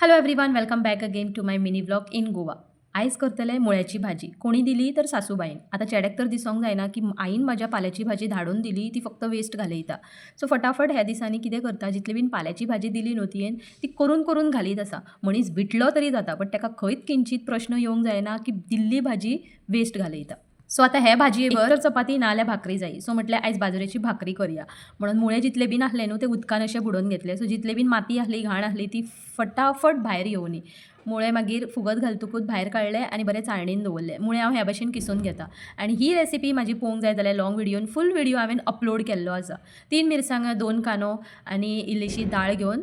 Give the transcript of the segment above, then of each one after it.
Hello everyone, welcome back again to my mini vlog in Goa. आयज करतले मुळ्याची भाजी. कोणी दिली तर सासूबाईन. आता चेड्याक तर दिसोंक जायना की आईन माझ्या पाल्याची भाजी धाडून दिली, ती फक्त वेस्ट घालयता. सो फटाफट ह्या दिसांनी कितें करता, जितली बीन पाल्याची भाजी दिली न्हू तियेन, ती करून करून घालीत आसा. मनीस विटलो तरी जाता, बट ताका खंयच किंचीत प्रश्न येवंक जायना की दिल्ली भाजी वेस्ट घालयता. सो आता हे भाजयेवर तर चपाती ना जाल्यार भाकरी जायी. सो म्हटलें आयज बाजरेची भाकरी करया. म्हणून मुळे जितले बीन आहले न्हू ते उदकान अशे बुडोवन घेतले. सो जितले बीन माती आहली, घाण आहली ती फटाफट भायर येवनी. मुळे मागीर फुगत घालतकूच भायर काडले आनी बरें चाळणीन दवरले. मुळे हांव ह्या भशेन किसून घेता. आनी ही रेसिपी म्हाजी पळोवंक जाय जाल्यार लॉंग व्हिडिओन फूल व्हिडिओ हांवें अपलोड केल्लो आसा. 3 मिरसांगो, 2 कांदो आनी इल्लीशी दाळ घेवन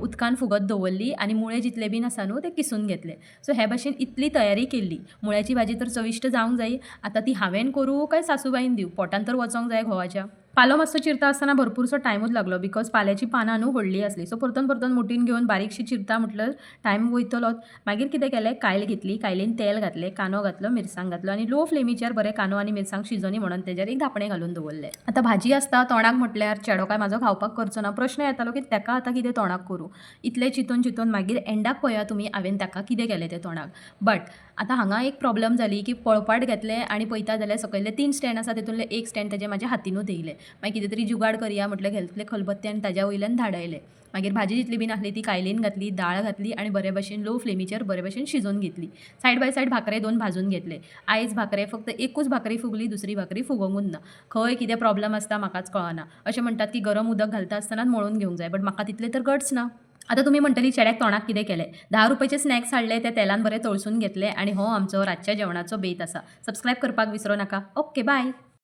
उदकान फुगत दवरली आनी मुळे जितले बीन आसा न्हू ते किसून घेतले. सो हे भशेन इतली तयारी केल्ली. मुळ्याची भाजी तर चविश्ट जावंक जायी. आतां ती हांवें करूं काय सासूबाईन दिवं, पोटान तर वचोंक जाय घोवाच्या. पालो मातसो चिरता आसतना भरपूरसो टायमूच लागलो, बिकॉज पाल्याची पानां न्हू व्हडली आसली. सो परतून परतून मुठीन घेवन बारीकशी चिरता म्हटल्यार टायम वयतलोच. मागीर कितें केलें, कायल घेतली, कायलीन तेल घातलें, कांदो घातलो, मिरसांग घातलो आनी लो फ्लेमीचेर बरें कांदो आनी मिरसांग शिजोनी म्हणून तेजेर एक धांपणें घालून दवरलें. आतां भाजी आसता तोंडाक म्हटल्यार चेडो काय म्हाजो खावपाक करचो ना. प्रश्न येतालो की ताका आतां कितें तोंडाक करूं. इतलें चिंतून चिंतून मागीर एंडाक पळया तुमी हांवें ताका कितें केलें तें तोंडाक. बट आतां हांगा एक प्रॉब्लम जाली की पळपाट घेतलें आनी पळयता जाल्यार सकयले 3 स्टँड आसा तितूंतले एक स्टँड तेजे म्हाज्या हातीनूच येयलें. मागीर कितें तरी जुगाड करया म्हटलें घेतले खलबत्ते आनी ताज्या वयल्यान धाडयलें. मागीर भाजी जितली बीन आहली ती कायलीन घातली, दाळ घातली आनी बरे भशेन लो फ्लेमीचेर बरे भशेन शिजोवन घेतली. सायड बाय सायड भाकरे 2 भाजून घेतले. आयज भाकरे फक्त एकूच भाकरी फुगली, दुसरी भाकरी फुगोंकूच ना. खंय कितें प्रॉब्लम आसता म्हाकाच कळना. अशें म्हणटात की गरम उदक घालता आसतनाच मळून घेवंक जाय, बट म्हाका तितले तर गट्स ना. आतां तुमी म्हणटली चेड्याक तोंडाक कितें केलें. 10 रुपयाचे स्नॅक्स हाडले, ते तेलान बरे तळसून घेतले आनी हो आमचो रातच्या जेवणाचो बेत आसा. सबस्क्रायब करपाक विसरो नाका. Okay, bye.